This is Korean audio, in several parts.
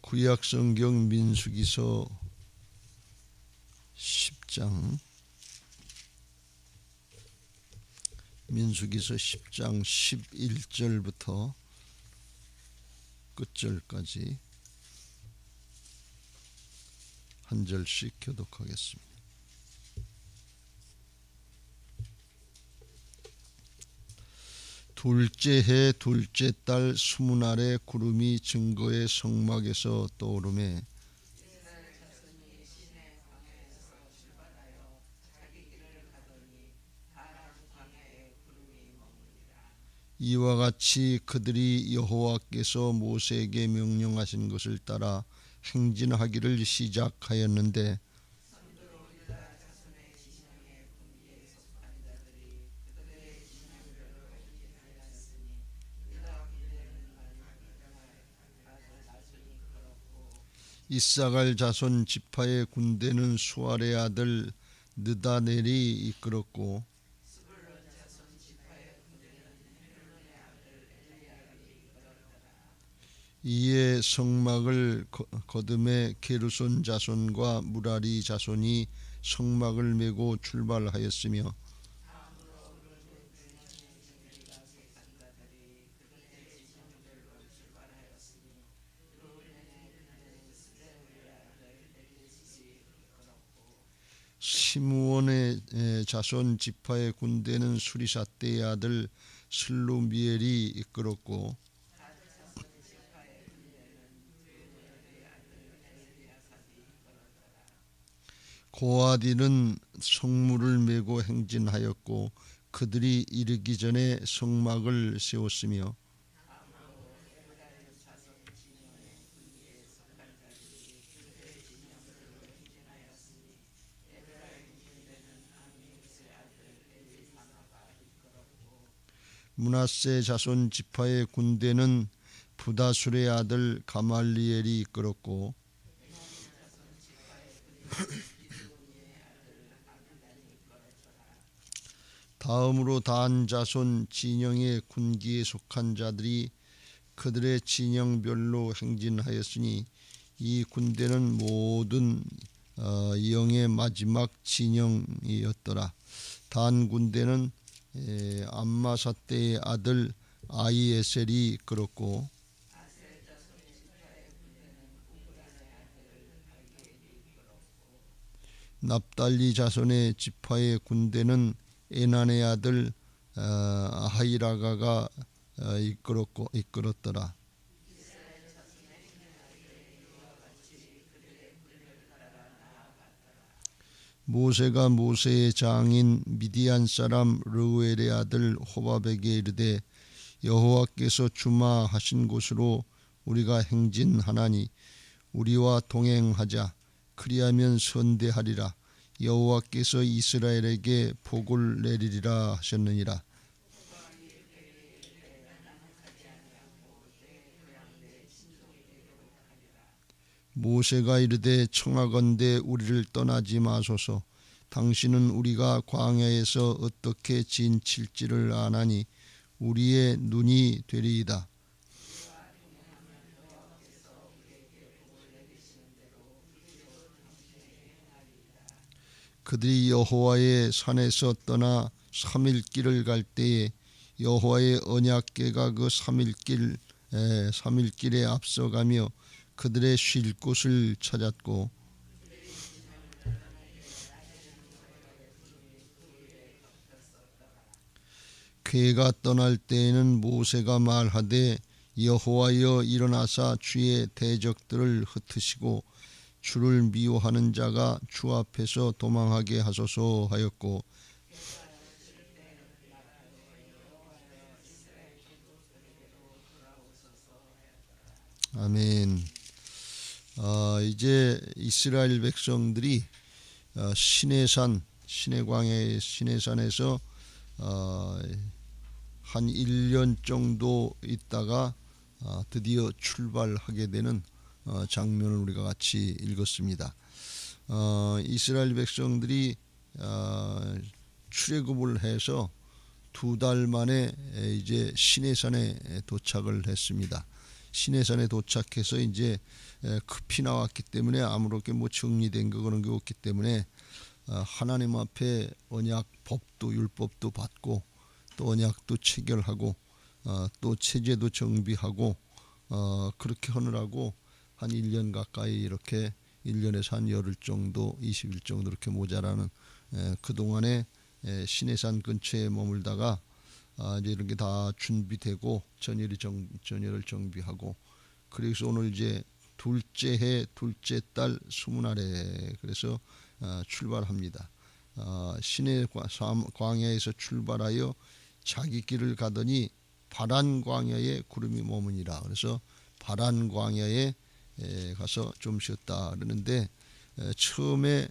구약성경 민수기서 10장 민수기서 10장 11절부터 끝절까지 한 절씩 교독하겠습니다. 둘째 해 둘째 달 20날에 구름이 증거의 성막에서 떠오르매 이와 같이 그들이 여호와께서 모세에게 명령하신 것을 따라 행진하기를 시작하였는데 이사갈 자손 지파의 군대는 수알의 아들 느다넬이 이끌었고 이에 성막을 거듭에 게르손 자손과 무라리 자손이 성막을 메고 출발하였으며 시므온의 자손 지파의 군대는 수리사떼의 아들 슬루미엘이 이끌었고 고아디는 성물을 메고 행진하였고 그들이 이르기 전에 성막을 세웠으며 므낫세 자손 지파의 군대는 부다술의 아들 가말리엘이 이끌었고 다음으로 단 자손 진영의 군기에 속한 자들이 그들의 진영별로 행진하였으니 이 군대는 모든 영의 마지막 진영이었더라. 단 군대는 암마사떼의 아들 아히에셀이 이끌었고 납달리 자손의 지파의 군대는 에난의 아들 아하이라가가 이끌었더라. 모세가 모세의 장인 미디안 사람 르우엘의 아들 호밥에게 이르되 여호와께서 주마하신 곳으로 우리가 행진하나니 우리와 동행하자. 그리하면 선대하리라. 여호와께서 이스라엘에게 복을 내리리라 하셨느니라. 모세가 이르되 청하건대 우리를 떠나지 마소서. 당신은 우리가 광야에서 어떻게 진칠지를 아나니 우리의 눈이 되리이다. 그들이 여호와의 산에서 떠나 3일 길을 갈 때에 여호와의 언약궤가 그 3일 길에 앞서가며 그들의 쉴 곳을 찾았고 궤가 떠날 때에는 모세가 말하되 여호와여 일어나사 주의 대적들을 흩으시고 주를 미워하는 자가 주 앞에서 도망하게 하소서 하였고 아멘. 이제 이스라엘 백성들이 시내산 시내광야의 시내산에서 한 1년 정도 있다가 드디어 출발하게 되는 장면을 우리가 같이 읽었습니다. 이스라엘 백성들이 출애굽을 해서 2달 만에 이제 시내산에 도착을 했습니다. 시내산에 도착해서 이제 급히 나왔기 때문에 아무렇게 뭐 정리된 거 그런 게 없기 때문에 하나님 앞에 언약 법도 율법도 받고 또 언약도 체결하고 또 체제도 정비하고 그렇게 하느라고 한 1년 가까이 이렇게 1년에서 한 열흘 정도 20일 정도 이렇게 모자라는 그동안에 시내산 근처에 머물다가 이제 이런 게 다 준비되고 전열을 정비하고 그래서 오늘 이제 둘째 해 둘째 달 20날에 그래서 출발합니다. 시내 광야에서 출발하여 자기 길을 가더니 바란 광야에 구름이 머무니라. 그래서 바란 광야에 가서 좀 쉬었다 그러는데 처음에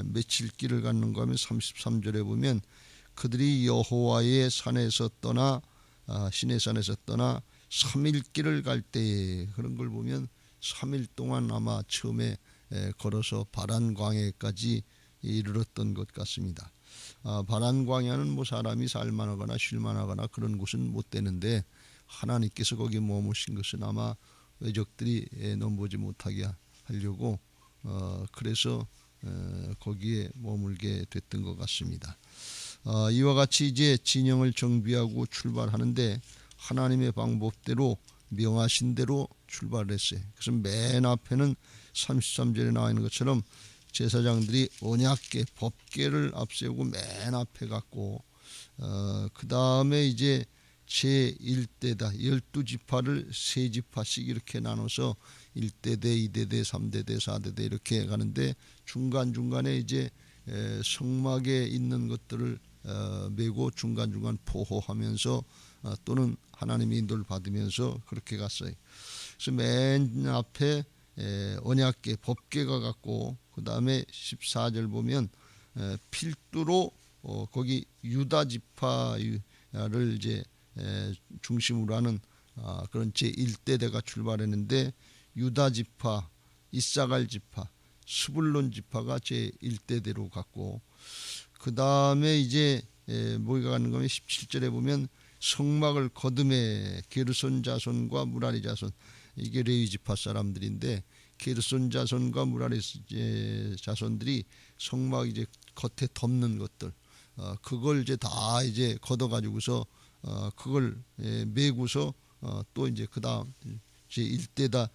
며칠 길을 갔는가 하면 33절에 보면 그들이 여호와의 산에서 떠나 시내산에서 떠나 3일 길을 갈 때에 그런 걸 보면 3일 동안 아마 처음에 걸어서 바란 광야까지 이르렀던 것 같습니다. 바란 광야는 뭐 사람이 살만하거나 쉴만하거나 그런 곳은 못 되는데 하나님께서 거기 머무신 것은 아마 외적들이 넘보지 못하게 하려고 그래서 거기에 머물게 됐던 것 같습니다. 이와 같이 이제 진영을 정비하고 출발하는데 하나님의 방법대로 명하신 대로 출발했어요. 그래서 맨 앞에는 33절에 나와 있는 것처럼 제사장들이 언약궤, 법궤를 앞세우고 맨 앞에 갔고 그 다음에 이제 제1대다 12지파를 3지파씩 이렇게 나눠서 1대대, 2대대, 3대대, 4대대 이렇게 가는데 중간중간에 이제 성막에 있는 것들을 메고 중간중간 포호하면서 또는 하나님의 인도를 받으면서 그렇게 갔어요. 그래서 맨 앞에 언약궤, 법궤가 갔고 그 다음에 14절 보면 필두로 거기 유다 지파를 이제 중심으로 하는 그런 제1대대가 출발했는데 유다 지파, 이사갈 지파, 스불론 지파가 제1대대로 갔고 그 다음에 이제 뭐가 가는 거면 17절에 보면 성막을 거듭에 게르손 자손과 무라리 자손 이게 레위 지파 사람들인데 게르손 자손과 무라리 자손들이 성막 이제 겉에 덮는 것들 그걸 이제 다 이제 걷어가지고서 그걸 메고서 또 이제 그 다음 제 1대다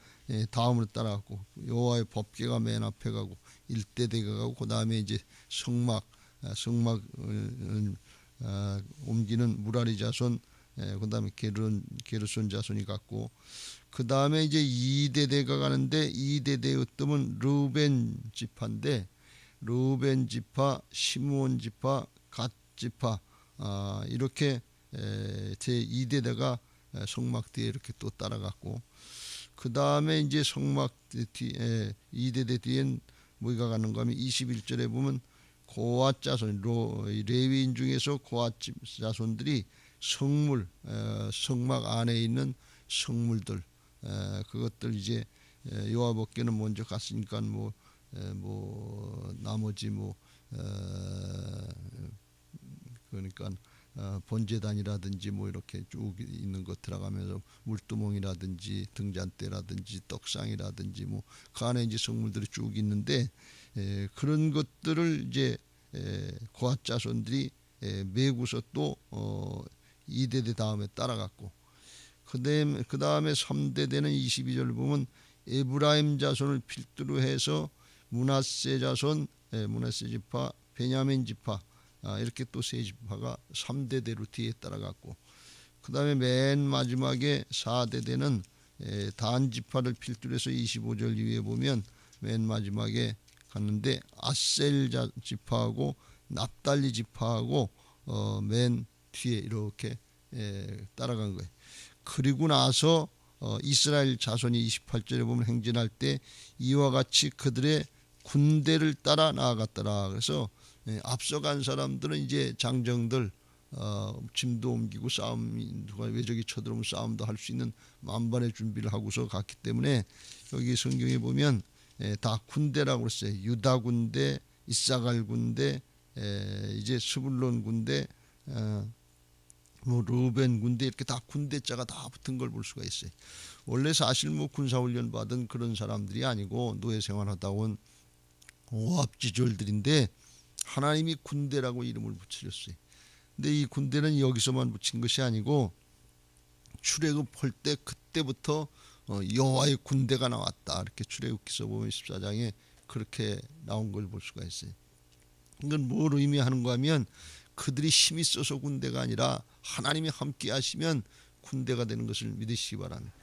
다음으로 따라갔고 여호와의 법궤가 맨 앞에 가고 1대대가 가고 그 다음에 이제 성막을 옮기는 무라리 자손 그 다음에 게르손 자손이 갔고 그 다음에 이제 2대대가 가는데 2대대의 으뜸은 르우벤 지파인데 르우벤 지파, 시므온 지파, 갓 지파 이렇게 제 2대대가 성막 뒤에 이렇게 또 따라갔고 그 다음에 이제 성막 뒤에 2대대 뒤엔 뭐가 가는가 하면 21절에 보면 고앗 자손 레위인 중에서 고앗 자손들이 성물 성막 안에 있는 성물들 그것들 이제 여호와께는 먼저 갔으니까 뭐 나머지 그러니까 번제단이라든지 뭐 이렇게 쭉 있는 것 들어가면서 물두멍이라든지 등잔대라든지 떡상이라든지 뭐 그 안에 이제 성물들이 쭉 있는데 그런 것들을 이제 고앗 자손들이 메고서 또 2대대 다음에 따라갔고 그 다음에 3대대는 22절 보면 에브라임 자손을 필두로 해서 므낫세 자손, 므낫세 지파, 베냐민 지파 이렇게 또 세 지파가 3대대로 뒤에 따라갔고 그 다음에 맨 마지막에 4대대는 단 지파를 필두로 해서 25절 이후에 보면 맨 마지막에 갔는데 아셀 지파하고 납달리 지파하고 맨 뒤에 이렇게 따라간 거예요. 그리고 나서 이스라엘 자손이 28절에 보면 행진할 때 이와 같이 그들의 군대를 따라 나아갔더라. 그래서 앞서간 사람들은 이제 장정들 짐도 옮기고 싸움 누가 외적이 쳐들어오면 싸움도 할 수 있는 만반의 준비를 하고서 갔기 때문에 여기 성경에 보면 다 군대라고 그랬어요. 유다 군대, 이사갈 군대, 이제 스불론 군대, 뭐 르벤 군대 이렇게 다 군대자가 다 붙은 걸 볼 수가 있어요. 원래 사실 뭐 군사훈련 받은 그런 사람들이 아니고 노예 생활하다 온 오합지졸들인데 하나님이 군대라고 이름을 붙여줬어요. 근데 이 군대는 여기서만 붙인 것이 아니고 출애굽할 때 그때부터 여호와의 군대가 나왔다. 이렇게 출애굽기서 보면 14장에 그렇게 나온 걸 볼 수가 있어요. 이건 뭘 의미하는가 하면 그들이 힘이 써서 군대가 아니라 하나님이 함께 하시면 군대가 되는 것을 믿으시기 바랍니다.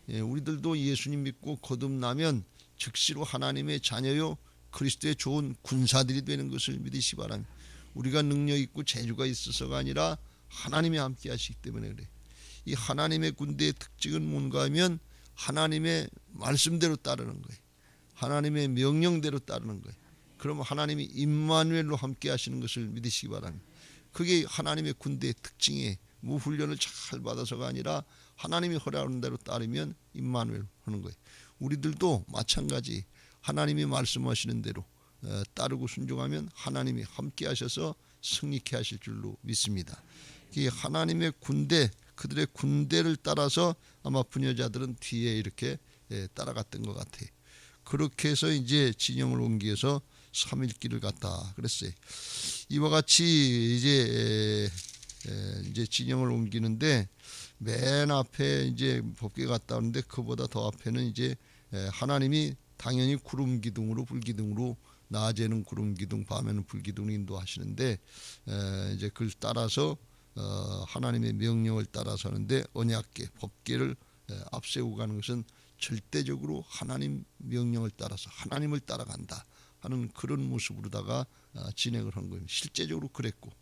우리들도 예수님 믿고 거듭나면 즉시로 하나님의 자녀요 그리스도의 좋은 군사들이 되는 것을 믿으시기 바랍니다. 우리가 능력 있고 재주가 있어서가 아니라 하나님이 함께 하시기 때문에 그래. 이 하나님의 군대의 특징은 뭔가 하면 하나님의 말씀대로 따르는 거예요. 하나님의 명령대로 따르는 거예요. 그러면 하나님이 임마누엘로 함께 하시는 것을 믿으시기 바랍니다. 그게 하나님의 군대의 특징이에요. 뭐 훈련을 잘 받아서가 아니라 하나님이 허락하는 대로 따르면 임마누엘 하는 거예요. 우리들도 마찬가지 하나님이 말씀하시는 대로 따르고 순종하면 하나님이 함께 하셔서 승리케 하실 줄로 믿습니다. 이 하나님의 군대, 그들의 군대를 따라서 아마 부녀자들은 뒤에 이렇게 따라갔던 것 같아요. 그렇게 해서 이제 진영을 옮기해서 3일 길을 갔다 그랬어요. 이와 같이 이제 진영을 옮기는데 맨 앞에 이제 법궤 갔다 오는데 그보다 더 앞에는 이제 하나님이 당연히 구름 기둥으로 불 기둥으로 낮에는 구름 기둥 밤에는 불 기둥을 인도하시는데 이제 그걸 따라서 하나님의 명령을 따라서 하는데 언약궤 법궤를 앞세우고 가는 것은 절대적으로 하나님 명령을 따라서 하나님을 따라간다 하는 그런 모습으로다가 진행을 한 겁니다. 실제적으로 그랬고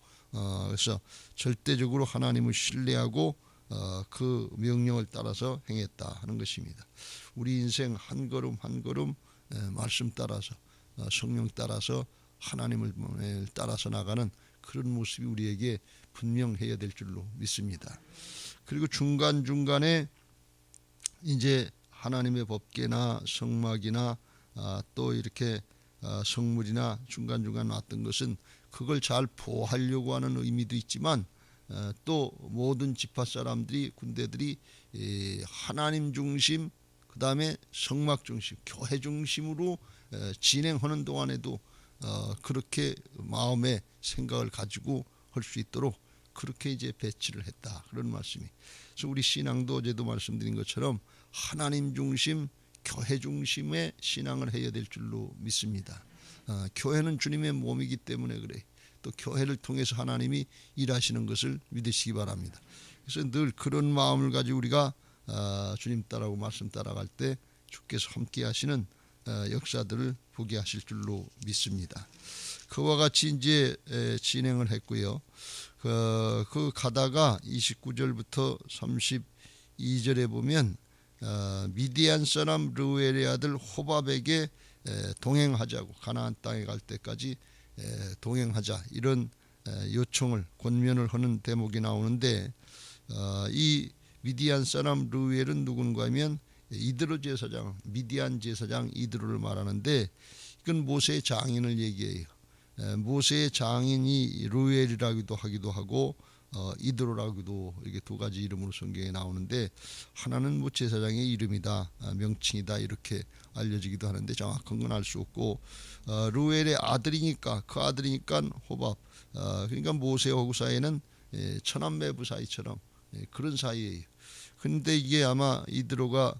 그래서 절대적으로 하나님을 신뢰하고 그 명령을 따라서 행했다 하는 것입니다. 우리 인생 한 걸음 한 걸음 말씀 따라서 성령 따라서 하나님을 따라서 나가는 그런 모습이 우리에게 분명해야 될 줄로 믿습니다. 그리고 중간중간에 이제 하나님의 법궤나 성막이나 또 이렇게 성물이나 중간중간 놨던 것은 그걸 잘 보호하려고 하는 의미도 있지만 또 모든 지파 사람들이 군대들이 하나님 중심 그 다음에 성막 중심 교회 중심으로 진행하는 동안에도 그렇게 마음의 생각을 가지고 할 수 있도록 그렇게 이제 배치를 했다 그런 말씀이. 그래서 우리 신앙도 어제도 말씀드린 것처럼 하나님 중심 교회 중심의 신앙을 해야 될 줄로 믿습니다. 교회는 주님의 몸이기 때문에 그래. 또 교회를 통해서 하나님이 일하시는 것을 믿으시기 바랍니다. 그래서 늘 그런 마음을 가지고 우리가 주님 따라고 말씀 따라갈 때 주께서 함께 하시는 역사들을 보게 하실 줄로 믿습니다. 그와 같이 이제 진행을 했고요. 그 가다가 29절부터 32절에 보면 미디안 사람 르우엘의 아들 호밥에게 동행하자고 가나안 땅에 갈 때까지 동행하자 이런 요청을 권면을 하는 대목이 나오는데 이 미디안 사람 르우엘은 누군가 하면 이드로 제사장 미디안 제사장 이드로를 말하는데 이건 모세의 장인을 얘기해요. 모세의 장인이 르우엘이라기도 하기도 하고 이드로라고도 이게 두 가지 이름으로 성경에 나오는데 하나는 뭐 제사장의 이름이다 명칭이다 이렇게 알려지기도 하는데 정확한 건 알 수 없고 르우엘의 아들이니까 그 아들이니까 호밥 그러니까 모세하고 사이에는 처남매부 사이처럼 그런 사이예요. 근데 이게 아마 이드로가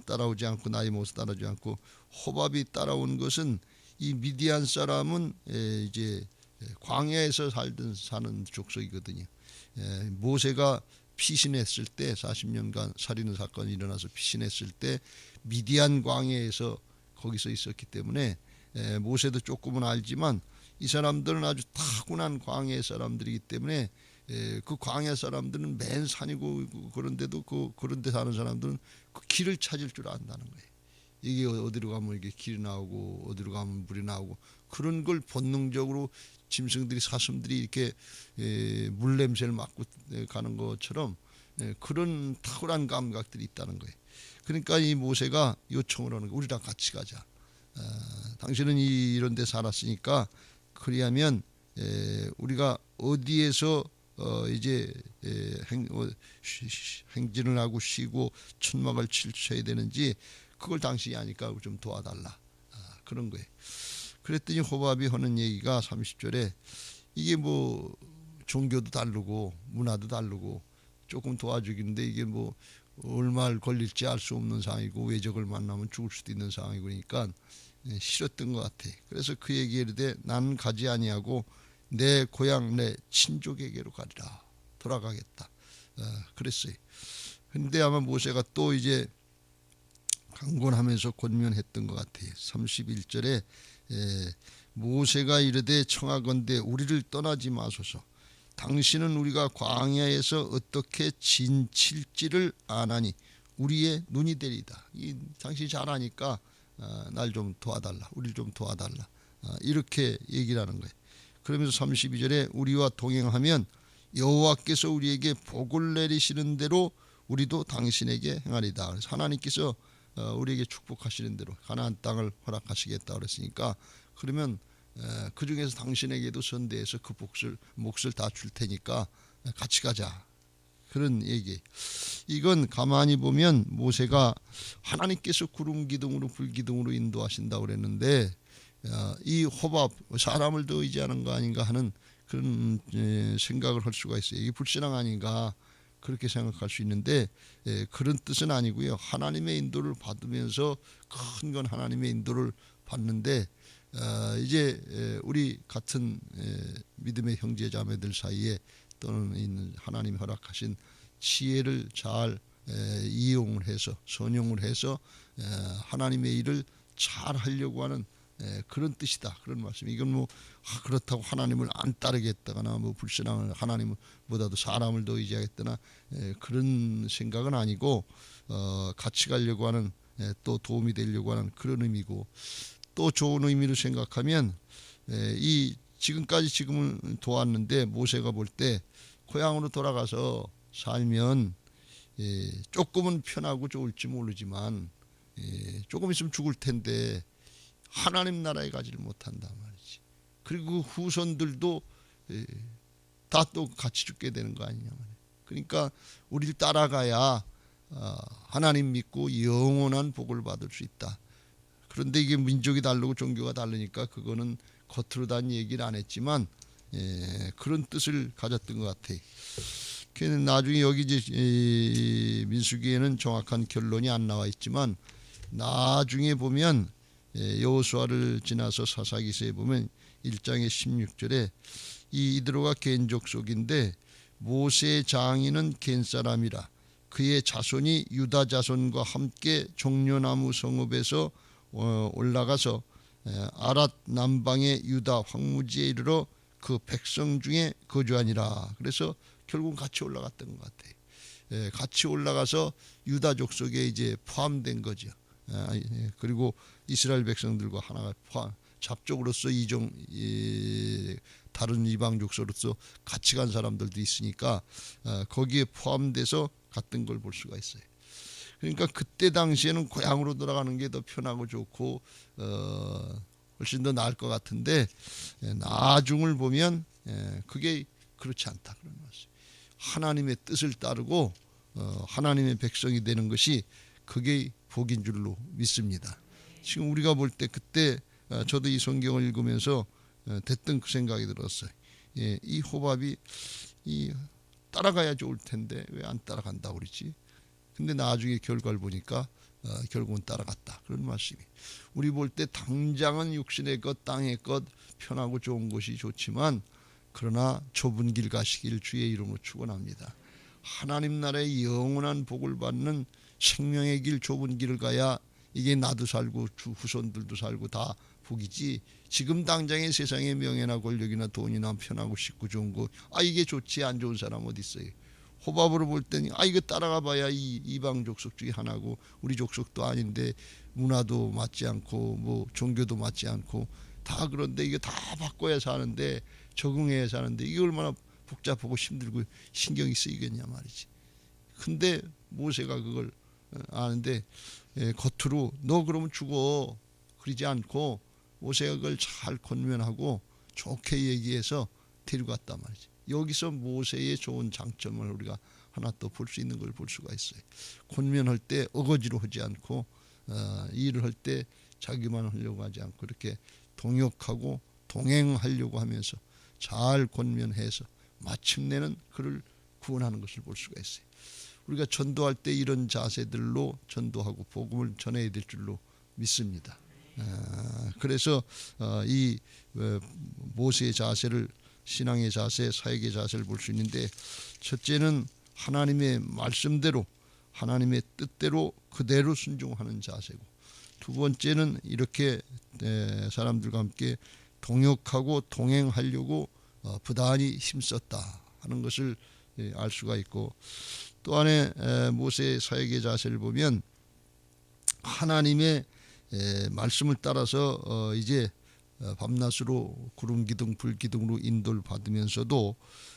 따라오지 않고 나이 먹어서 따라오지 않고 호밥이 따라온 것은 이 미디안 사람은 이제 광야에서 사는 족속이거든요. 모세가 피신했을 때 40년간 살인 사건이 일어나서 피신했을 때 미디안 광야에서 거기서 있었기 때문에 모세도 조금은 알지만 이 사람들은 아주 타고난 광야 사람들이기 때문에 그 광야 사람들은 맨 산이고 그런데도 그런 데 사는 사람들은 그 길을 찾을 줄 안다는 거예요. 이게 어디로 가면 이게 길이 나오고 어디로 가면 물이 나오고 그런 걸 본능적으로 짐승들이 사슴들이 이렇게 물 냄새를 맡고 가는 것처럼 그런 탁월한 감각들이 있다는 거예요. 그러니까 이 모세가 요청을 하는 거예요. 우리랑 같이 가자. 당신은 이런 데 살았으니까 그리하면 우리가 어디에서 이제 행진을 하고 쉬고 천막을 쳐야 되는지 그걸 당신이 아니까 좀 도와달라. 그런 거예요. 그랬더니 호밥이 하는 얘기가 30절에 이게 뭐 종교도 다르고 문화도 다르고 조금 도와주기인데 이게 뭐 얼마 걸릴지 알 수 없는 상황이고 외적을 만나면 죽을 수도 있는 상황이고 그러니까 싫었던 것 같아. 그래서 그 얘기를 때 나는 가지 아니하고 내 고향 내 친족에게로 가리라. 돌아가겠다. 그랬어요. 근데 아마 모세가 또 이제 강권하면서 권면했던 것 같아요. 31절에 모세가 이르되 청하건대 우리를 떠나지 마소서. 당신은 우리가 광야에서 어떻게 진칠지를 아나니 우리의 눈이 되리다. 당신이 잘 아니까 날 좀 도와달라. 우리를 좀 도와달라. 이렇게 얘기를 하는 거예요. 그러면서 32절에 우리와 동행하면 여호와께서 우리에게 복을 내리시는 대로 우리도 당신에게 행하리다. 그래서 하나님께서 우리에게 축복하시는 대로 가나안 땅을 허락하시겠다 그랬으니까 그러면 그 중에서 당신에게도 선대해서 그 몫을 다 줄 테니까 같이 가자. 그런 얘기. 이건 가만히 보면 모세가 하나님께서 구름 기둥으로 불 기둥으로 인도하신다고 그랬는데 이 호밥 사람을 더 의지하는 거 아닌가 하는 그런 생각을 할 수가 있어요. 이게 불신앙 아닌가 그렇게 생각할 수 있는데 그런 뜻은 아니고요. 하나님의 인도를 받으면서 큰 건 하나님의 인도를 받는데 이제 우리 같은 믿음의 형제 자매들 사이에 또는 있는 하나님이 허락하신 지혜를 잘 이용을 해서 선용을 해서 하나님의 일을 잘 하려고 하는 그런 뜻이다. 그런 말씀. 이건 뭐 그렇다고 하나님을 안 따르겠다거나 뭐 불신앙을 하나님보다도 사람을 더 의지하겠다나 그런 생각은 아니고 같이 가려고 하는 또 도움이 되려고 하는 그런 의미고 또 좋은 의미로 생각하면 이 지금은 도왔는데 모세가 볼 때 고향으로 돌아가서 살면 조금은 편하고 좋을지 모르지만 조금 있으면 죽을 텐데 하나님 나라에 가지를 못한단 말이지. 그리고 후손들도 다 또 같이 죽게 되는 거 아니냐 말이야. 그러니까 우리를 따라가야 하나님 믿고 영원한 복을 받을 수 있다. 그런데 이게 민족이 다르고 종교가 다르니까 그거는 겉으로 단 얘기를 안 했지만 그런 뜻을 가졌던 것 같아. 나중에 여기 이제 민수기에는 정확한 결론이 안 나와 있지만 나중에 보면 여호수아를 지나서 사사기서에 보면 1장의 16절에 이드로가 겐 족속인데 모세의 장인은 겐 사람이라 그의 자손이 유다 자손과 함께 종려나무 성읍에서 올라가서 아랏 남방의 유다 황무지에 이르러 그 백성 중에 거주하니라. 그래서 결국 같이 올라갔던 것 같아요. 같이 올라가서 유다 족속에 이제 포함된 거죠. 그리고 이스라엘 백성들과 하나가 잡족으로서 다른 이방 족속으로서 같이 간 사람들도 있으니까 거기에 포함돼서 갔던 걸 볼 수가 있어요. 그러니까 그때 당시에는 고향으로 돌아가는 게 더 편하고 좋고 훨씬 더 나을 것 같은데 나중을 보면 그게 그렇지 않다 그런 말씀. 하나님의 뜻을 따르고 하나님의 백성이 되는 것이 그게 복인 줄로 믿습니다. 지금 우리가 볼 때 그때 저도 이 성경을 읽으면서 됐던 그 생각이 들었어요. 이 호밥이 따라가야 좋을 텐데 왜 안 따라간다고 그러지? 근데 나중에 결과를 보니까 결국은 따라갔다. 그런 말씀이. 우리 볼 때 당장은 육신의 것, 땅의 것 편하고 좋은 것이 좋지만 그러나 좁은 길 가시길 주의 이름으로 축원합니다. 하나님 나라의 영원한 복을 받는 생명의 길 좁은 길을 가야 이게 나도 살고 후손들도 살고 다 복이지. 지금 당장의 세상의 명예나 권력이나 돈이나 편하고 쉽고 좋은 거 이게 좋지 안 좋은 사람 어디 있어요. 호밥으로 볼 때는 이거 따라가 봐야 이방 족속 중에 하나고 우리 족속도 아닌데 문화도 맞지 않고 뭐 종교도 맞지 않고 다 그런데 이거 다 바꿔야 사는데 적응해야 사는데 이게 얼마나 복잡하고 힘들고 신경이 쓰이겠냐 말이지. 근데 모세가 그걸 아는데 겉으로 너 그러면 죽어 그러지 않고 모세가 그걸 잘 권면하고 좋게 얘기해서 데리고 갔단 말이지. 여기서 모세의 좋은 장점을 우리가 하나 또 볼 수 있는 걸 볼 수가 있어요. 권면할 때 어거지로 하지 않고 일을 할 때 자기만 하려고 하지 않고 이렇게 동역하고 동행하려고 하면서 잘 권면해서 마침내는 그를 구원하는 것을 볼 수가 있어요. 우리가 전도할 때 이런 자세들로 전도하고 복음을 전해야 될 줄로 믿습니다. 그래서 이 모세의 자세를, 신앙의 자세, 사역의 자세를 볼 수 있는데, 첫째는 하나님의 말씀대로 하나님의 뜻대로 그대로 순종하는 자세고, 두 번째는 이렇게 사람들과 함께 동역하고 동행하려고 부단히 힘썼다 하는 것을 알 수가 있고, 또 안에 모세의 사역의 자세를 보면 하나님의 말씀을 따라서 이제 밤낮으로 구름 기둥 불 기둥으로 인도를 받으면서도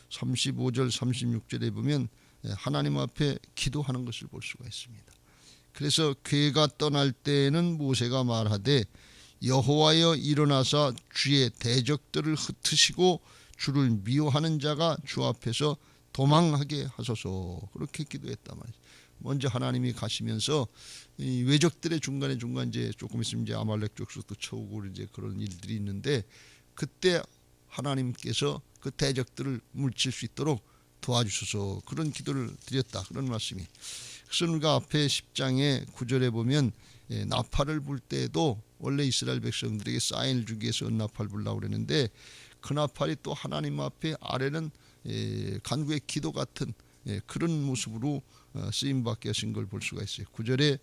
35절 36절에 보면 하나님 앞에 기도하는 것을 볼 수가 있습니다. 그래서 괴가 떠날 때에는 모세가 말하되 여호와여 일어나사 주의 대적들을 흩으시고 주를 미워하는 자가 주 앞에서 도망하게 하소서, 그렇게 기도했단 말이죠. 먼저 하나님이 가시면서 이 외적들의 중간에 이제 조금 있으면 이제 아말렉 족속도 쳐오고 이제 그런 일들이 있는데, 그때 하나님께서 그 대적들을 물칠 수 있도록 도와주소서, 그런 기도를 드렸다, 그런 말씀이. 그래서 우리가 앞에 10장의 9절에 보면 나팔을 불 때에도 원래 이스라엘 백성들에게 사인을 주기 위해서 은나팔 불라고 그랬는데, 그 나팔이 또 하나님 앞에 아래는 간구의 기도 같은 그런 모습으로 쓰임받게 하신 걸 볼 수가 있어요. 9절에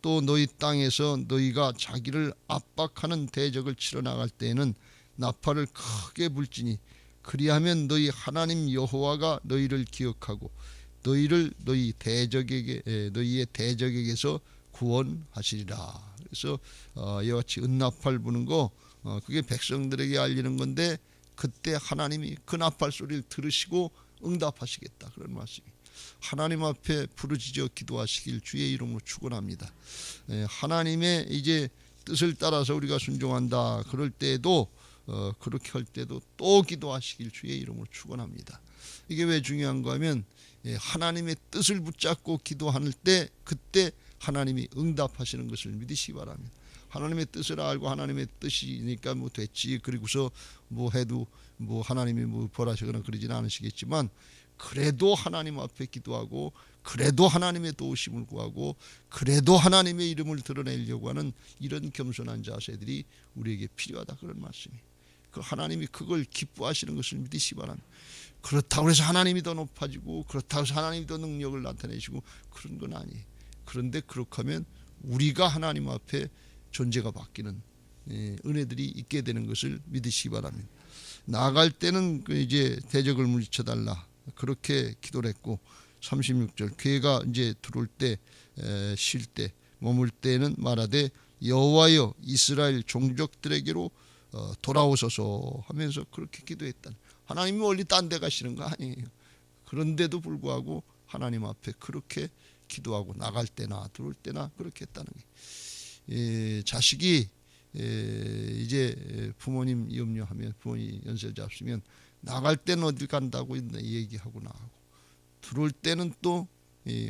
또 너희 땅에서 너희가 자기를 압박하는 대적을 치러 나갈 때에는 나팔을 크게 불지니 그리하면 너희 하나님 여호와가 너희를 기억하고 너희를 너희의 대적에게서 구원하시리라. 그래서 이와 같이 은나팔 부는 거 그게 백성들에게 알리는 건데, 그때 하나님이 그 나팔 소리를 들으시고 응답하시겠다, 그런 말씀이. 하나님 앞에 부르짖어 기도하시길 주의 이름으로 축원합니다. 하나님의 이제 뜻을 따라서 우리가 순종한다 그럴 때에도 그렇게 할 때도 또 기도하시길 주의 이름으로 축원합니다. 이게 왜 중요한가 하면 하나님의 뜻을 붙잡고 기도할 때 그때 하나님이 응답하시는 것을 믿으시기 바랍니다. 하나님의 뜻을 알고 하나님의 뜻이니까 뭐 됐지, 그리고서 뭐 해도 뭐 하나님이 뭐 벌하시거나 그러지는 않으시겠지만, 그래도 하나님 앞에 기도하고 그래도 하나님의 도우심을 구하고 그래도 하나님의 이름을 드러내려고 하는 이런 겸손한 자세들이 우리에게 필요하다, 그런 말씀이. 그 하나님이 그걸 기뻐하시는 것을 믿으시기 바랍니다. 그렇다고 해서 하나님이 더 높아지고 그렇다고 해서 하나님이 더 능력을 나타내시고 그런 건 아니에요. 그런데 그렇게 하면 우리가 하나님 앞에 존재가 바뀌는 은혜들이 있게 되는 것을 믿으시기 바랍니다. 나아갈 때는 이제 대적을 물리쳐달라, 그렇게 기도를 했고, 36절 괴가 이제 들어올 때, 쉴 때, 머물 때는 말하되 여호와여 이스라엘 종족들에게로 돌아오소서 하면서 그렇게 기도했다. 하나님이 멀리 딴 데 가시는 거 아니에요. 그런데도 불구하고 하나님 앞에 그렇게 기도하고 나갈 때나 들어올 때나 그렇게 했다는 게, 자식이 이제 부모님 염려하면, 부모님 연세 잡수면 나갈 때는 어디 간다고 얘기하고 나가고, 들어올 때는 또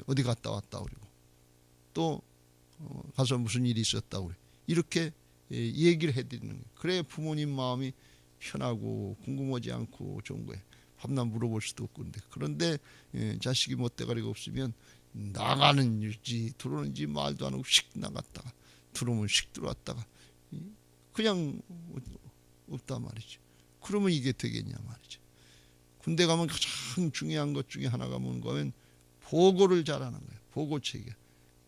어디 갔다 왔다 그러고, 또 가서 무슨 일이 있었다 그래, 이렇게 얘기를 해드리는 거예요. 그래야 부모님 마음이 편하고 궁금하지 않고 좋은 거예요. 밤낮 물어볼 수도 없고. 그런데 자식이 멋대가리가 없으면 나가는지 들어오는지 말도 안 하고 씩 나갔다가 들어오면 씩 들어왔다가 그냥 없단 말이죠. 그러면 이게 되겠냐 말이죠. 군대 가면 가장 중요한 것 중에 하나가 뭔가 하면 보고를 잘하는 거예요. 보고체계.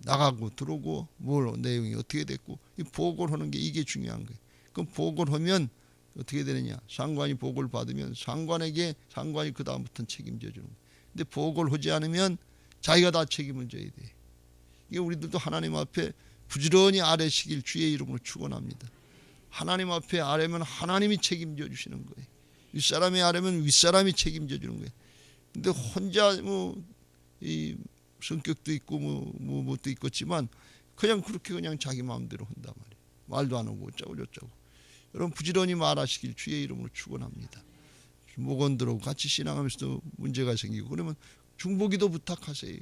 나가고 들어오고 뭘 내용이 어떻게 됐고, 이 보고를 하는 게 이게 중요한 거예요. 그럼 보고를 하면 어떻게 되느냐, 상관이 보고를 받으면 상관이 그 다음부터는 책임져 주는 거예요. 근데 보고를 하지 않으면 자기가 다 책임을 져야 돼. 이게 우리들도 하나님 앞에 부지런히 아뢰시길 주의 이름으로 축원합니다. 하나님 앞에 아뢰면 하나님이 책임져 주시는 거예요. 윗사람이 아뢰면 윗사람이 책임져 주는 거예요. 근데 혼자 이 성격도 있고 뭐도 있겠지만 그냥 그렇게 그냥 자기 마음대로 한단 말이에요. 말도 안 하고 어쩌고 저쩌고. 여러분 부지런히 말하시길 주의 이름으로 축원합니다. 목원들하고 같이 신앙하면서도 문제가 생기고 그러면 중보기도 부탁하세요.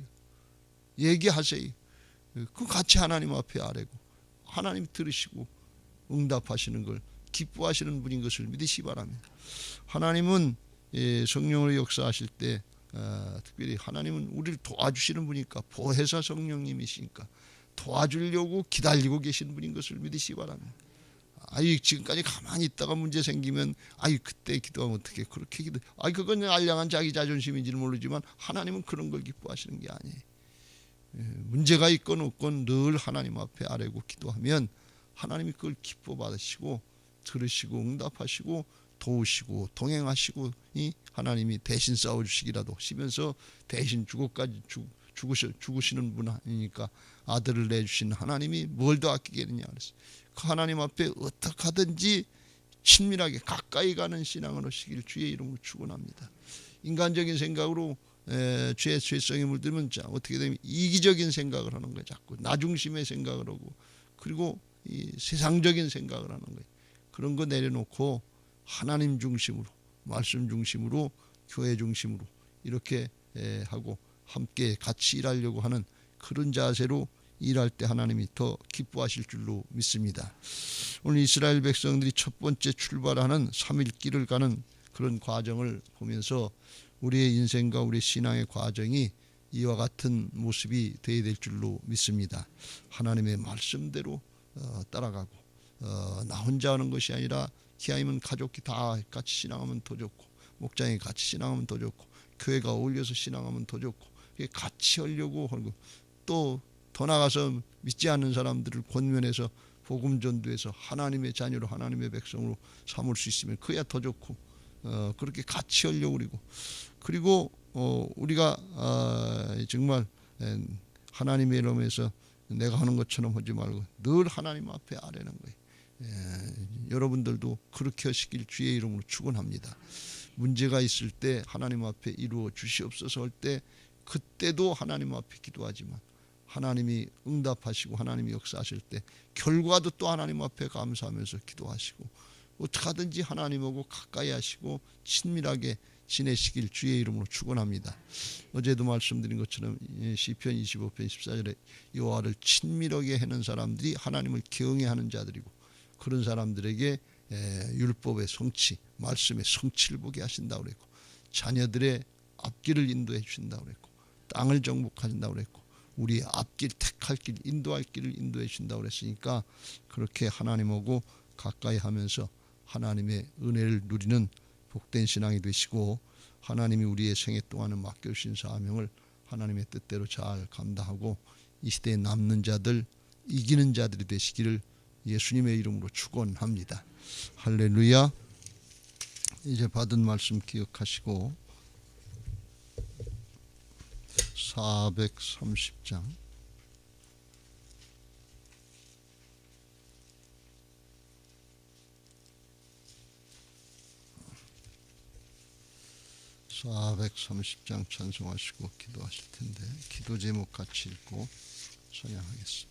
얘기하세요. 그 같이 하나님 앞에 아뢰고 하나님 들으시고 응답하시는 걸 기뻐하시는 분인 것을 믿으시기 바랍니다. 하나님은 성령으로 역사하실 때 특별히 하나님은 우리를 도와주시는 분이니까 보혜사 성령님이시니까 도와주려고 기다리고 계시는 분인 것을 믿으시기 바랍니다. 지금까지 가만히 있다가 문제 생기면 그때 기도하면 어떻게 그렇게 기도 그건 알량한 자기 자존심인지는 모르지만 하나님은 그런 걸 기뻐하시는 게 아니에요. 문제가 있건 없건 늘 하나님 앞에 아뢰고 기도하면 하나님이 그걸 기뻐 받으시고 들으시고 응답하시고 도우시고 동행하시고 하나님이 대신 싸워주시기라도 하시면서 대신 죽으시는 분 아니니까 아들을 내주신 하나님이 뭘 더 아끼겠느냐 그랬어요. 그 하나님 앞에 어떻게 하든지 친밀하게 가까이 가는 신앙을 하시길 주의 이름으로 축원합니다. 인간적인 생각으로 죄성에 물들면 어떻게 되면 이기적인 생각을 하는 거예요. 자꾸 나 중심의 생각을 하고 그리고 이 세상적인 생각을 하는 거예요. 그런 거 내려놓고 하나님 중심으로 말씀 중심으로 교회 중심으로 이렇게 하고 함께 같이 일하려고 하는 그런 자세로 일할 때 하나님이 더 기뻐하실 줄로 믿습니다. 오늘 이스라엘 백성들이 첫 번째 출발하는 3일 길을 가는 그런 과정을 보면서 우리의 인생과 우리의 신앙의 과정이 이와 같은 모습이 되어야 될 줄로 믿습니다. 하나님의 말씀대로 따라가고 나 혼자 하는 것이 아니라 기아이면 가족이 다 같이 신앙하면 더 좋고 목장이 같이 신앙하면 더 좋고 교회가 어울려서 신앙하면 더 좋고 같이 하려고 하고 또 더 나가서 믿지 않는 사람들을 권면해서 복음 전도해서 하나님의 자녀로 하나님의 백성으로 삼을 수 있으면 그야 더 좋고 그렇게 같이 하려고 그리고 우리가 정말 하나님의 이름에서 내가 하는 것처럼 하지 말고 늘 하나님 앞에 아뢰는 거예요. 여러분들도 그렇게 하시길 주의 이름으로 축원합니다. 문제가 있을 때 하나님 앞에 이루어 주시옵소서 할 때 그때도 하나님 앞에 기도하지만 하나님이 응답하시고 하나님이 역사하실 때 결과도 또 하나님 앞에 감사하면서 기도하시고 어떻게 하든지 하나님하고 가까이 하시고 친밀하게 지내시길 주의 이름으로 축원합니다. 어제도 말씀드린 것처럼 시편 25편 14절에 여호와를 친밀하게 하는 사람들이 하나님을 경외하는 자들이고 그런 사람들에게 율법의 성취, 말씀의 성취를 보게 하신다고 그랬고 자녀들의 앞길을 인도해 주신다고 그랬고 땅을 정복하신다고 그랬고 우리의 앞길, 택할 길, 인도할 길을 인도해 주신다고 그랬으니까 그렇게 하나님하고 가까이 하면서 하나님의 은혜를 누리는 복된 신앙이 되시고 하나님이 우리의 생애 동안은 맡겨주신 사명을 하나님의 뜻대로 잘 감당하고 이 시대에 남는 자들, 이기는 자들이 되시기를 예수님의 이름으로 축원합니다. 할렐루야. 이제 받은 말씀 기억하시고 430장 430장 찬송하시고 기도하실 텐데 기도 제목 같이 읽고 찬양하겠습니다.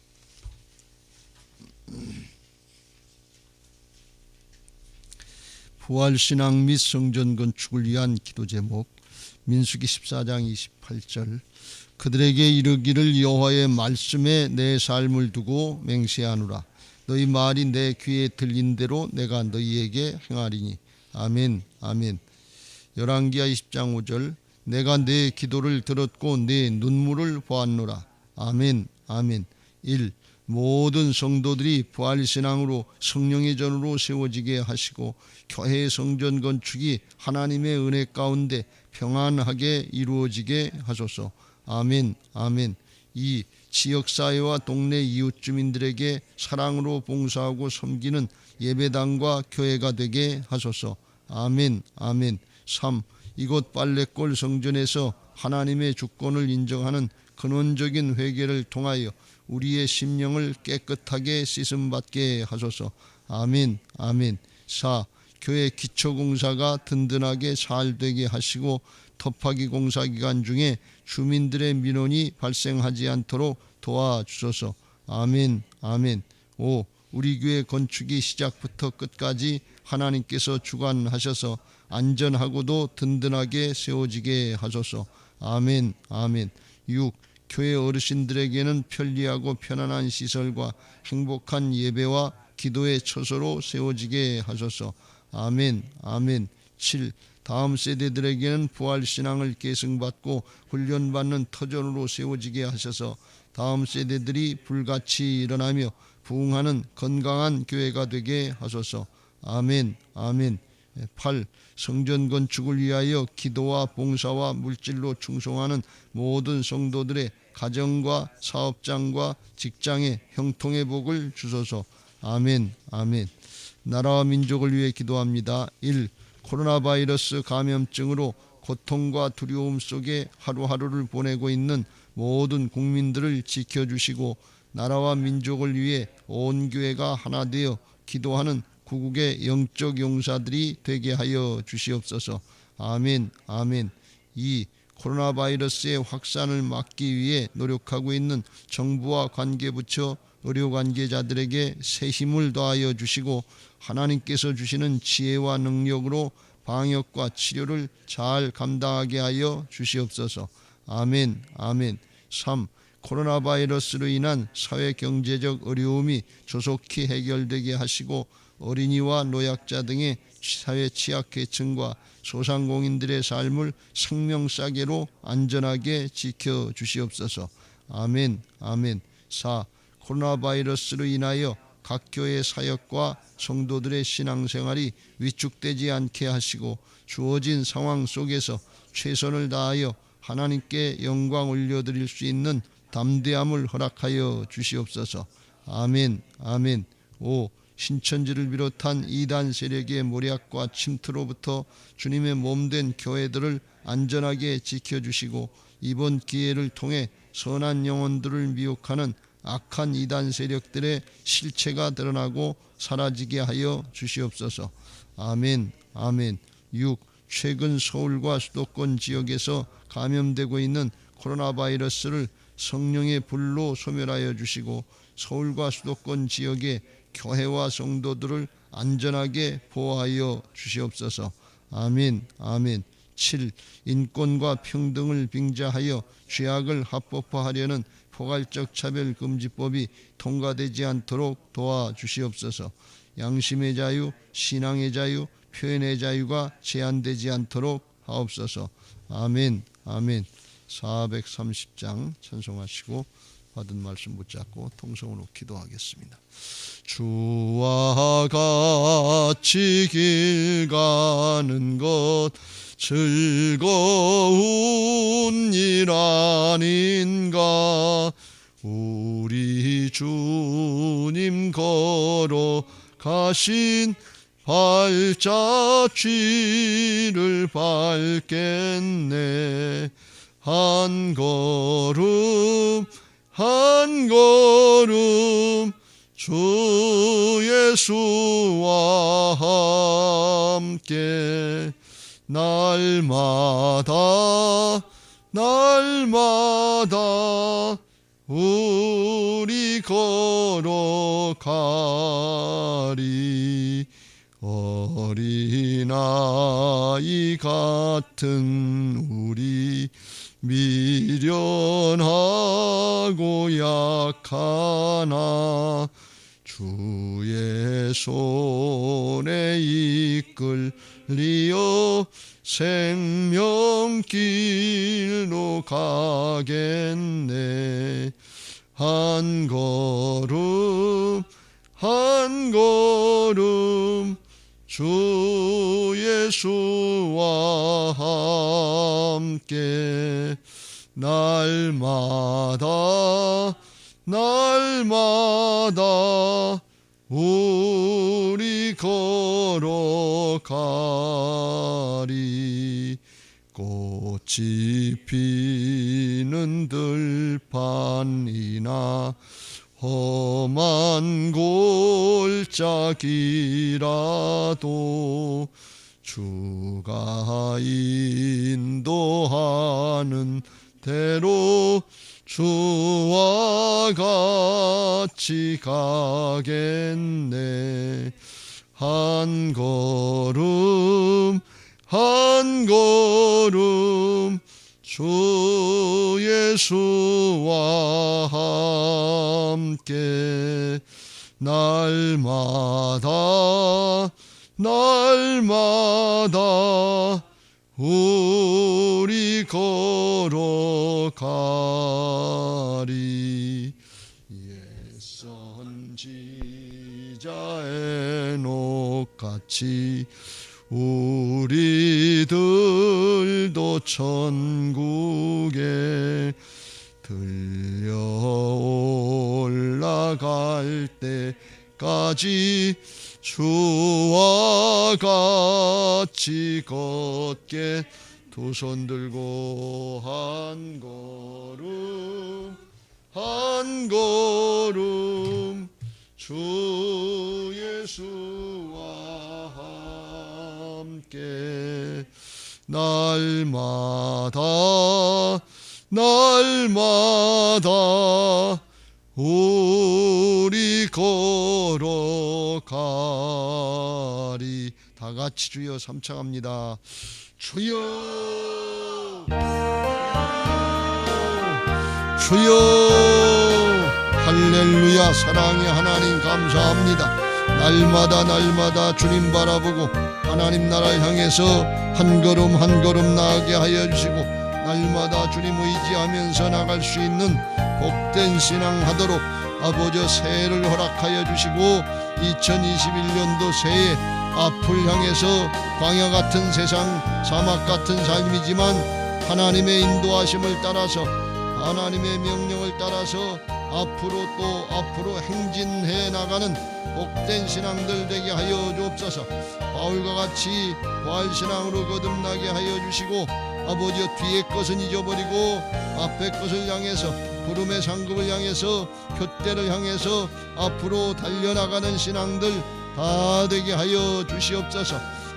부활신앙 및 성전 건축을 위한 기도 제목 민수기 14장 28절 그들에게 이르기를 여호와의 말씀에 내 삶을 두고 맹세하노라 너희 말이 내 귀에 들린 대로 내가 너희에게 행하리니 아멘 아멘. 열왕기하 20장 5절 내가 내 기도를 들었고 내 눈물을 보았노라 아멘 아멘. 1. 모든 성도들이 부활신앙으로 성령의 전으로 세워지게 하시고 교회 성전 건축이 하나님의 은혜 가운데 평안하게 이루어지게 하소서 아멘 아멘. 2. 지역사회와 동네 이웃 주민들에게 사랑으로 봉사하고 섬기는 예배당과 교회가 되게 하소서 아멘 아멘. 3. 이곳 빨래골 성전에서 하나님의 주권을 인정하는 근원적인 회개를 통하여 우리의 심령을 깨끗하게 씻음받게 하소서 아멘 아멘. 4. 교회 기초공사가 든든하게 잘 되게 하시고 터파기 공사 기간 중에 주민들의 민원이 발생하지 않도록 도와주소서 아멘 아멘. 5. 우리 교회 건축이 시작부터 끝까지 하나님께서 주관하셔서 안전하고도 든든하게 세워지게 하소서. 아멘. 아멘. 6. 교회 어르신들에게는 편리하고 편안한 시설과 행복한 예배와 기도의 처소로 세워지게 하소서. 아멘. 아멘. 7. 다음 세대들에게는 부활신앙을 계승받고 훈련받는 터전으로 세워지게 하셔서 다음 세대들이 불같이 일어나며 부흥하는 건강한 교회가 되게 하소서. 아멘. 아멘. 8. 성전 건축을 위하여 기도와 봉사와 물질로 충성하는 모든 성도들의 가정과 사업장과 직장에 형통의 복을 주소서. 아멘. 아멘. 나라와 민족을 위해 기도합니다. 1. 코로나 바이러스 감염증으로 고통과 두려움 속에 하루하루를 보내고 있는 모든 국민들을 지켜주시고 나라와 민족을 위해 온 교회가 하나 되어 기도하는 구국의 영적 용사들이 되게 하여 주시옵소서. 아멘. 아멘. 2. 코로나 바이러스의 확산을 막기 위해 노력하고 있는 정부와 관계부처 의료관계자들에게 새 힘을 더하여 주시고 하나님께서 주시는 지혜와 능력으로 방역과 치료를 잘 감당하게 하여 주시옵소서. 아멘. 아멘. 3. 코로나 바이러스로 인한 사회 경제적 어려움이 조속히 해결되게 하시고 어린이와 노약자 등의 사회 취약계층과 소상공인들의 삶을 생명싸개로 안전하게 지켜주시옵소서. 아멘. 아멘. 4. 코로나 바이러스로 인하여 각 교회 사역과 성도들의 신앙생활이 위축되지 않게 하시고 주어진 상황 속에서 최선을 다하여 하나님께 영광 올려드릴 수 있는 담대함을 허락하여 주시옵소서. 아멘. 아멘. 5. 신천지를 비롯한 이단 세력의 모략과 침투로부터 주님의 몸된 교회들을 안전하게 지켜주시고 이번 기회를 통해 선한 영혼들을 미혹하는 악한 이단 세력들의 실체가 드러나고 사라지게 하여 주시옵소서. 아멘. 아멘. 6. 최근 서울과 수도권 지역에서 감염되고 있는 코로나 바이러스를 성령의 불로 소멸하여 주시고 서울과 수도권 지역의 교회와 성도들을 안전하게 보호하여 주시옵소서. 아멘. 아멘. 7. 인권과 평등을 빙자하여 죄악을 합법화하려는 포괄적 차별금지법이 통과되지 않도록 도와주시옵소서. 양심의 자유, 신앙의 자유, 표현의 자유가 제한되지 않도록 하옵소서. 아멘. 아멘. 430장 찬송하시고 받은 말씀 붙잡고 통성으로 기도하겠습니다. 주와 같이 길 가는 것 즐거운 일 아닌가. 우리 주님 걸어가신 발자취를 밟겠네. 한 걸음 한 걸음 주 예수와 함께 날마다 우리 걸어가리. 어린아이 같은 우리 미련하고 약하나 주의 손에 이끌리어 생명길로 가겠네. 한 걸음 한 걸음 주 예수와 함께 날마다 우리 걸어가리. 꽃이 피는 들판이나 험한 골짜기라도 주가 인도하는 대로 주와 같이 가겠네. 한 걸음 한 걸음 주 예수와 함께 날마다 날마다 우리 걸어가리. 옛 선지자의 녹같이 우리들도 천국에 들려 올라갈 때까지 주와 같이 걷게. 두 손 들고 한 걸음 한 걸음 주 예수와 함께 날마다 날마다 우리 걸어가리. 다 같이 주여 삼창합니다. 주여 주여. 할렐루야. 사랑의 하나님 감사합니다. 날마다 날마다 주님 바라보고 하나님 나라를 향해서 한 걸음 한 걸음 나아가게 하여 주시고 날마다 주님 의지하면서 나갈 수 있는 복된 신앙 하도록 아버지 새해를 허락하여 주시고 2021년도 새해 앞을 향해서 광야 같은 세상 사막 같은 삶이지만 하나님의 인도하심을 따라서 하나님의 명령을 따라서 앞으로 행진해 나가는 복된 신앙들 되게 하여 주옵소서. 바울과 같이 부활신앙으로 거듭나게 하여 주시고 아버지 뒤의 것은 잊어버리고 앞의 것을 향해서 구름의 상급을 향해서 표대를 향해서 앞으로 달려나가는 신앙들 다 되게 하여 주시옵소서.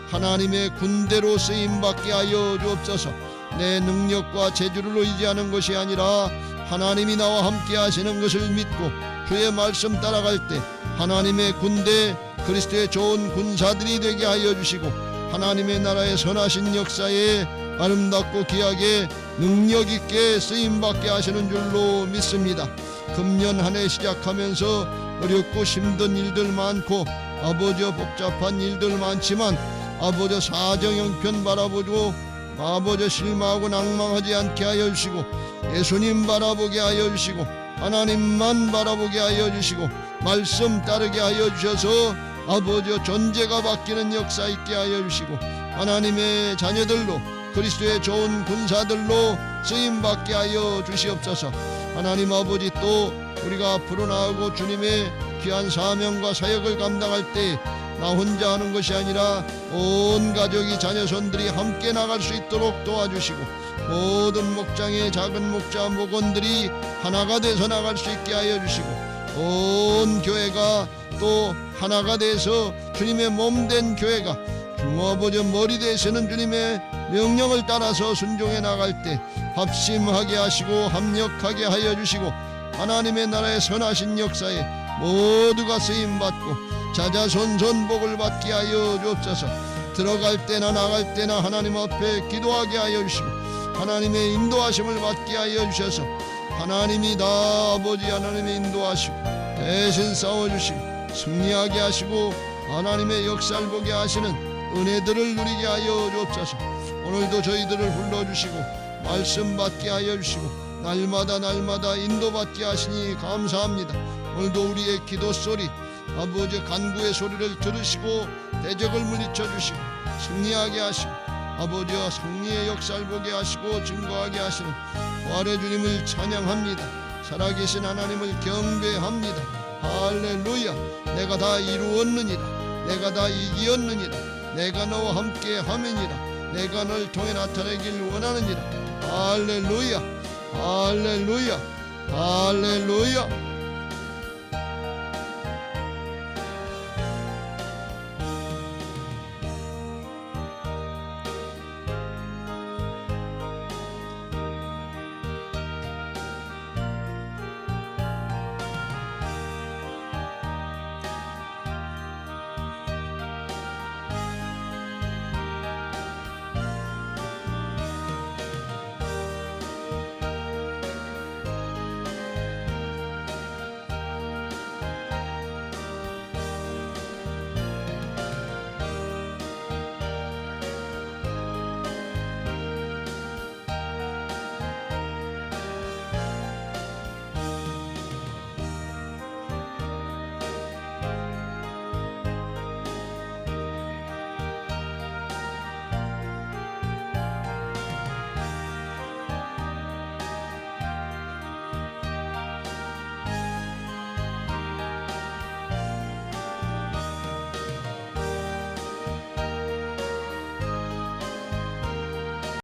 하나님의 군대로 쓰임받게 하여 주옵소서. 내 능력과 재주를 의지하는 것이 아니라 하나님이 나와 함께 하시는 것을 믿고 주의 말씀 따라갈 때 하나님의 군대 그리스도의 좋은 군사들이 되게 하여 주시고 하나님의 나라의 선하신 역사에 아름답고 귀하게 능력 있게 쓰임받게 하시는 줄로 믿습니다. 금년 한 해 시작하면서 어렵고 힘든 일들 많고 아버지 복잡한 일들 많지만 아버지 사정 형편 바라보고 아버지 실망하고 낭망하지 않게 하여 주시고 예수님 바라보게 하여 주시고 하나님만 바라보게 하여 주시고 말씀 따르게 하여 주셔서 아버지 존재가 바뀌는 역사 있게 하여 주시고 하나님의 자녀들로 그리스도의 좋은 군사들로 쓰임받게 하여 주시옵소서. 하나님 아버지 또 우리가 앞으로 나아가고 주님의 귀한 사명과 사역을 감당할 때 나 혼자 하는 것이 아니라 온 가족이 자녀손들이 함께 나갈 수 있도록 도와주시고 모든 목장의 작은 목자 목원들이 하나가 돼서 나갈 수 있게 하여 주시고 온 교회가 또 하나가 돼서 주님의 몸된 교회가 주아버지 머리 되시는 주님의 명령을 따라서 순종해 나갈 때 합심하게 하시고 합력하게 하여 주시고 하나님의 나라의 선하신 역사에 모두가 쓰임받고 자자손손 복을 받게 하여 주옵소서. 들어갈 때나 나갈 때나 하나님 앞에 기도하게 하여 주시고 하나님의 인도하심을 받게 하여 주셔서 하나님이 다 아버지 하나님의 인도하시고 대신 싸워주시고 승리하게 하시고 하나님의 역사를 보게 하시는 은혜들을 누리게 하여 주옵소서. 오늘도 저희들을 불러주시고 말씀 받게 하여 주시고 날마다 인도받게 하시니 감사합니다. 오늘도 우리의 기도 소리 아버지 간구의 소리를 들으시고 대적을 물리쳐 주시고 승리하게 하시고 아버지와 승리의 역사를 보게 하시고 증거하게 하시는 부활의 주님을 찬양합니다. 살아계신 하나님을 경배합니다. 할렐루야. 내가 다 이루었느니라. 내가 다 이기었느니라. 내가 너와 함께 하매니라. 내가 널 통해 나타내길 원하느니라. 할렐루야. 할렐루야. 할렐루야.